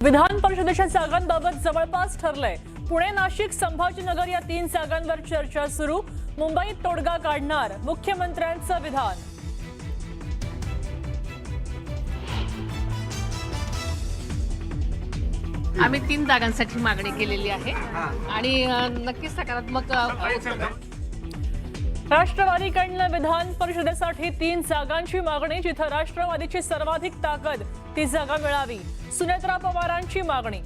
विधान परिषदेच्या जागांबाबत जवळपास ठरलंय। पुणे, नाशिक, संभाजीनगर या 3 जागांवर चर्चा सुरू। मुंबईत तोडगा काढणार मुख्यमंत्र्यांचं विधान। आम्ही 3 जागांसाठी मागणी केलेली आहे आणि नक्कीच सकारात्मक राष्ट्रवादीकडनं विधान परिषदेसाठी 3 जागांची मागणी, जिथं राष्ट्रवादीची सर्वाधिक ताकद ती जागा मिळावी। सुनेत्रा पवारांची मागणी।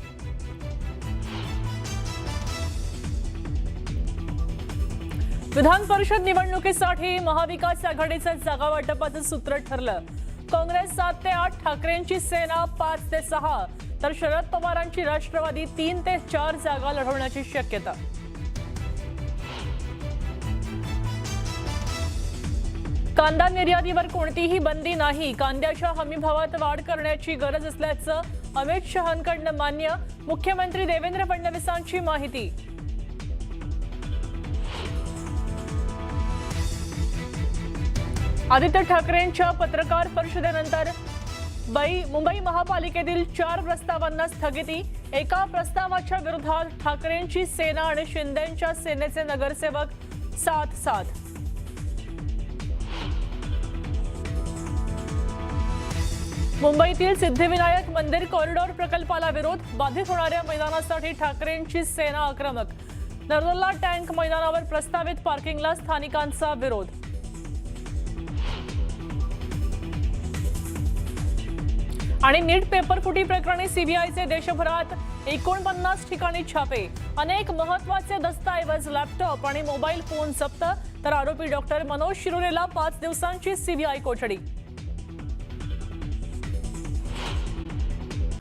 विधान परिषद निवडणुकीसाठी महाविकास आघाडीचं जागा वाटपाचं सूत्र ठरलं। काँग्रेस 7 ते 8, ठाकरेंची सेना 5 ते 6, तर शरद पवारांची राष्ट्रवादी 3 ते 4 जागा लढवण्याची शक्यता। कांदा निर्यातीवर कोणतीही बंदी नाही, कांद्याच्या हमीभावात वाढ करण्याची गरज असल्याचं अमित शहांकडनं मान्य। मुख्यमंत्री देवेंद्र फडणवीसांची माहिती। आदित्य ठाकरेंच्या पत्रकार परिषदेनंतर मुंबई महापालिकेतील 4 प्रस्तावांना स्थगिती। एका प्रस्तावाच्या विरोधात ठाकरेंची सेना आणि शिंदेंच्या सेनेचे नगरसेवक 7-7। मुंबईतील सिद्धिविनायक मंदिर कॉरिडॉर प्रकल्पाला विरोध, बाधित होणाऱ्या मैदानासाठी ठाकरेंची सेना आक्रमक। नर्मदा टँक मैदानावर प्रस्तावित पार्किंगला स्थानिकांचा विरोध। आणि नीट पेपर फुटी प्रकरणी सीबीआयचे देशभरात 49 ठिकाणी छापे। अनेक महत्त्वाचे दस्तऐवज, लॅपटॉप आणि मोबाईल फोन जप्त, तर आरोपी डॉक्टर मनोज शिरोलेला 5 दिवसांची सीबीआय कोठडी।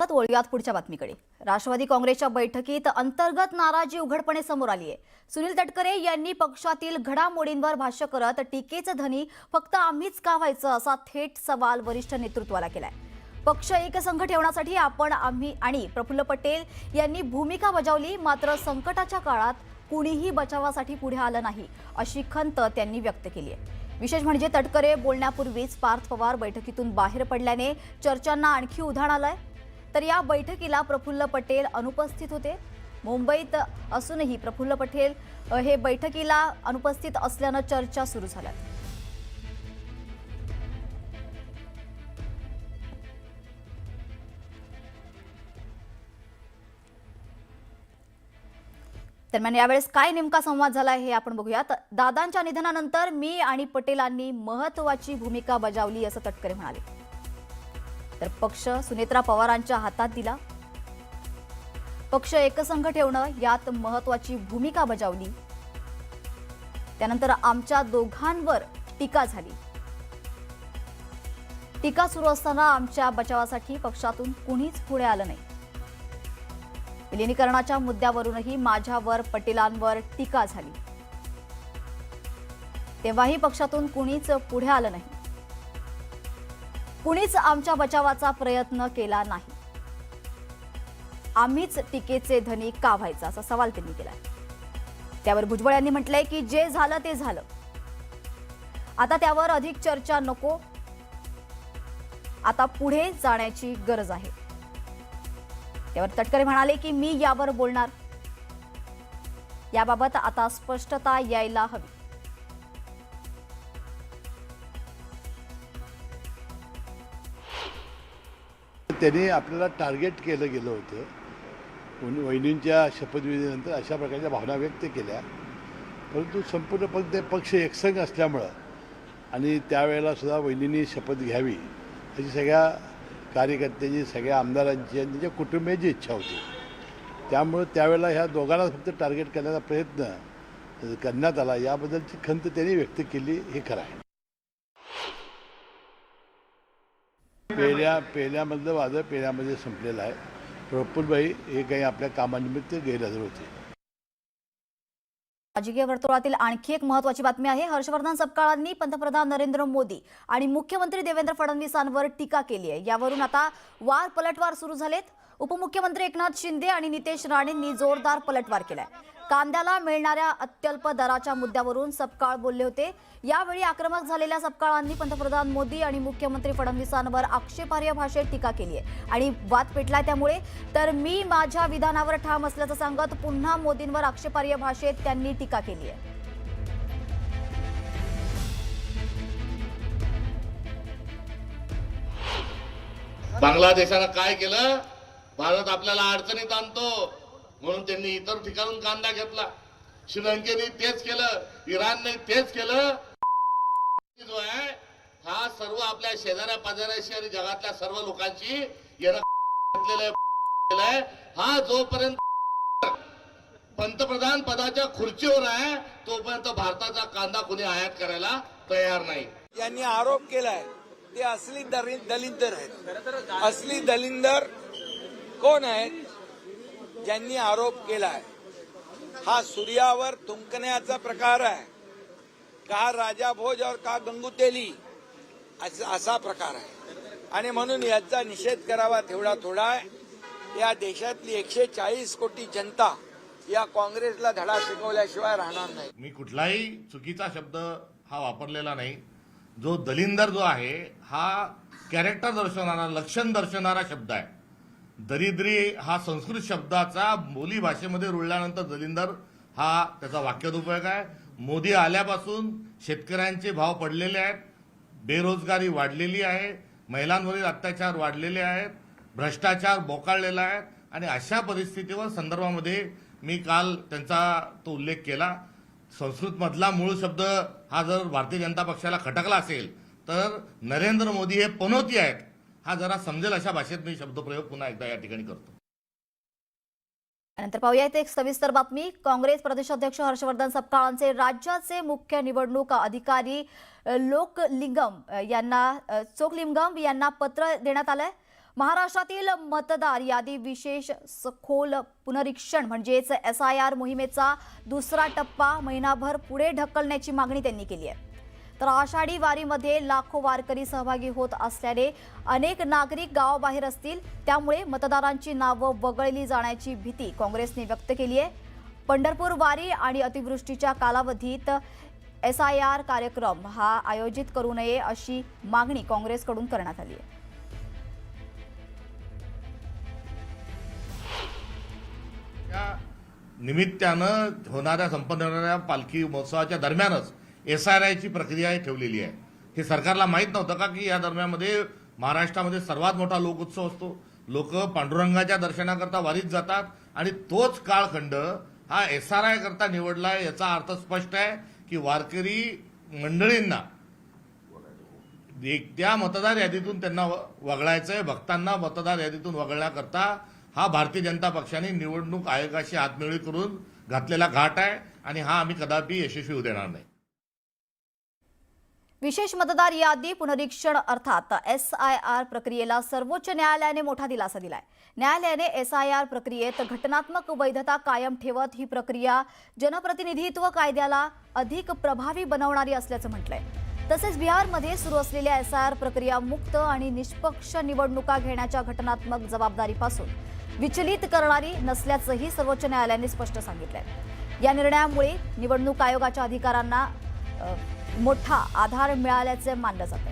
वळूयात पुढच्या बातमीकडे। राष्ट्रवादी काँग्रेसच्या बैठकीत अंतर्गत नाराजी उघडपणे समोर आली आहे। सुनील तटकरे यांनी पक्षातील घडामोडींवर भाष्य करत टीकेचं धनी फक्त आम्हीच का व्हायचं असा थेट सवाल वरिष्ठ नेतृत्वाला केलाय। पक्ष एकसंघ ठेवण्यासाठी आम्ही आणि प्रफुल्ल पटेल यांनी भूमिका बजावली, मात्र संकटाच्या काळात कुणीही बचावासाठी पुढे आलं नाही अशी खंत त्यांनी व्यक्त केली आहे। विशेष म्हणजे तटकरे बोलण्यापूर्वीच पार्थ पवार बैठकीतून बाहेर पडल्याने चर्चांना आणखी उधाण आलंय। तर या बैठकीला प्रफुल्ल पटेल अनुपस्थित होते। मुंबईत असूनही प्रफुल्ल पटेल हे बैठकीला अनुपस्थित असल्यानं चर्चा सुरू झाल्या। दरम्यान यावेळेस काय नेमका संवाद झाला हे आपण बघूयात। दादांच्या निधनानंतर मी आणि पटेलांनी महत्त्वाची भूमिका बजावली असं तटकरे म्हणाले। तर पक्ष सुनेत्रा पवारांच्या हातात दिला, पक्ष एकसंघ ठेवणं यात महत्त्वाची भूमिका बजावली। त्यानंतर आमच्या दोघांवर टीका झाली। टीका सुरू असताना आमच्या बचावासाठी पक्षातून कुणीच पुढे आलं नाही। विलीनीकरणाच्या मुद्द्यावरूनही माझ्यावर पटेलांवर टीका झाली, तेव्हाही पक्षातून कुणीच पुढे आलं नाही। कुणीच आमच्या बचावाचा प्रयत्न केला नाही। आम्हीच टीकेचे धनी का व्हायचा असा सवाल त्यांनी केला। त्यावर भुजबळ यांनी म्हटलंय की जे झालं ते झालं, आता त्यावर अधिक चर्चा नको, आता पुढे जाण्याची गरज आहे। त्यावर तटकरे म्हणाले की मी यावर बोलणार, याबाबत आता स्पष्टता यायला हवी। त्यांनी आपल्याला टार्गेट केलं गेलं होतं। वहिनींच्या शपथविधीनंतर अशा प्रकारच्या भावना व्यक्त केल्या, परंतु संपूर्ण पक्ष एकसंघ असल्यामुळं आणि त्यावेळेला सुद्धा वहिनींनी शपथ घ्यावी अशी सगळ्या कार्यकर्त्यांची, सगळ्या आमदारांची आणि त्यांच्या कुटुंबियांची इच्छा होती। त्यामुळं त्यावेळेला ह्या दोघांना फक्त टार्गेट करण्याचा प्रयत्न करण्यात आला, याबद्दलची खंत त्यांनी व्यक्त केली, हे खरं आहे। पेल्यामधलं वादळ पेल्यामध्ये संपलेलं आहे। प्रफुल्लभाई हे काही आपल्या कामानिमित्त गैरहजर होते। राजकीय वर्तुळातील आणखी एक महत्त्वाची बातमी आहे। हर्षवर्धन सपकाळांनी पंतप्रधान नरेंद्र मोदी आणि मुख्यमंत्री देवेंद्र फडणवीसांवर टीका केली आहे। यावरून आता पलटवार सुरू झालेत। उपमुख्यमंत्री एकनाथ शिंदे आणि नितेश राणेंनी जोरदार पलटवार केलाय। कांद्याला मिळणाऱ्या अत्यल्प दराच्या मुद्द्यावरून सपकाळ बोलले होते। यावेळी आक्रमक झालेल्या सपकाळांनी पंतप्रधान मोदी आणि मुख्यमंत्री फडणवीसांवर आक्षेपार्ह भाषेत टीका केली आहे आणि वाद पेटलाय। त्यामुळे तर मी माझ्या विधानावर ठाम असल्याचं सांगत पुन्हा मोदींवर आक्षेपार्ह भाषेत त्यांनी टीका केली आहे। बांगलादेशानं काय केलं? भारत आपल्याला अडचणीत आणतो म्हणून त्यांनी इतर ठिकाणून कांदा घेतला। श्रीलंकेने तेच केलं, इराणने तेच केलं। जो आहे हा सर्व आपल्या शेजाऱ्या पाजाऱ्याशी आणि जगातल्या सर्व लोकांची घेतलेला आहे। हा जोपर्यंत पंतप्रधान पदाच्या खुर्चीवर आहे तोपर्यंत भारताचा कांदा कोणी आयात करायला तयार नाही। यांनी आरोप केलाय ते असली दलिंदर आहेत। असली दलिंदर कोण आहेत? ज्यांनी आरोप केलाय हा सूर्यावर थुंकण्याचा प्रकार आहे का? राजा भोज और का गंगुतेली असा प्रकार आहे आणि म्हणून याचा निषेध करावा तेवढा थोडा आहे। या देशातली 140 कोटी जनता या काँग्रेसला धडा शिकवल्याशिवाय राहणार नाही। मी कुठलाही चुकीचा शब्द हा वापरलेला नाही। जो दलिंदर जो आहे हा कॅरेक्टर दर्शवणारा, लक्षण दर्शवणारा शब्द आहे। दरिद्री हा संस्कृत शब्दाचा बोली भाषेमध्ये रुळल्यानंतर दलिंदर हा त्याचा वाक्यात उपयोग आहे। मोदी आल्यापासून शेतकऱ्यांचे भाव पडलेले आहेत, बेरोजगारी वाढलेली आहे, महिलांवरील अत्याचार वाढलेले आहेत, भ्रष्टाचार बोकाळलेला आहे आणि अशा परिस्थितीवर संदर्भामध्ये मी काल त्यांचा तो उल्लेख केला। संस्कृत मधला मूळ शब्द हा जर भारतीय जनता पक्षाला खटकला असेल तर नरेंद्र मोदी हे पनोती आहेत हा जरा समजेल अशा भाषेत मी शब्दप्रयोग पुन्हा एकदा या ठिकाणी करतो। नंतर पाहूयात एक सविस्तर बातमी। काँग्रेस प्रदेशाध्यक्ष हर्षवर्धन सपकाळांचे राज्याचे मुख्य निवडणूक अधिकारी चोखलिंगम यांना पत्र देण्यात आलंय। महाराष्ट्रातील मतदार यादी विशेष सखोल पुनरीक्षण म्हणजेच SIR मोहिमेचा दुसरा टप्पा महिनाभर पुढे ढकलण्याची मागणी त्यांनी केली आहे। तर आषाढी वारीमध्ये लाखो वारकरी सहभागी होत असल्याने अनेक नागरिक गावाबाहेर असतील, त्यामुळे मतदारांची नावं वगळली जाण्याची भीती काँग्रेसने व्यक्त केली आहे। पंढरपूर वारी आणि अतिवृष्टीच्या कालावधीत SIR कार्यक्रम हा आयोजित करू नये अशी मागणी काँग्रेसकडून करण्यात आली आहे। या निमित्तानं होणाऱ्या संपन्न होणाऱ्या पालखी महोत्सवाच्या दरम्यानच SIR ची प्रक्रिया ठेवलेली आहे। हे सरकारला माहीत नव्हतं का की या दरम्यानमध्ये महाराष्ट्रामध्ये सर्वात मोठा लोकोत्सव असतो। लोक पांडुरंगाच्या दर्शनाकरता वारीत जातात आणि तोच काळखंड हा SIR करता निवडलाय। याचा अर्थ स्पष्ट आहे की वारकरी मंडळींना त्या मतदार यादीतून त्यांना वगळायचंय। भक्तांना मतदार यादीतून वगळण्याकरता हा भारतीय जनता पक्षाने निवडणूक आयोगाशी हातमिळवणी करून घातलेला घाट आहे आणि हा आम्ही कदापि यशस्वी होऊ देणार नाही। विशेष मतदार यादी पुनरीक्षण अर्थात SIR प्रक्रियेला सर्वोच्च न्यायालयाने मोठा दिलासा दिलाय। न्यायालयाने SIR प्रक्रियेत घटनात्मक वैधता कायम ठेवत ही प्रक्रिया जनप्रतिनिधित्व कायद्याला अधिक प्रभावी बनवणारी असल्याचं म्हटलंय। तसेच बिहारमध्ये सुरू असलेल्या SIR प्रक्रिया मुक्त आणि निष्पक्ष निवडणुका घेण्याच्या घटनात्मक जबाबदारीपासून विचलित करणारी नसल्याचंही सर्वोच्च न्यायालयाने स्पष्ट सांगितलंय। या निर्णयामुळे निवडणूक आयोगाच्या अधिकारांना मोठा आधार मिळाल्याचे मानलं जातं।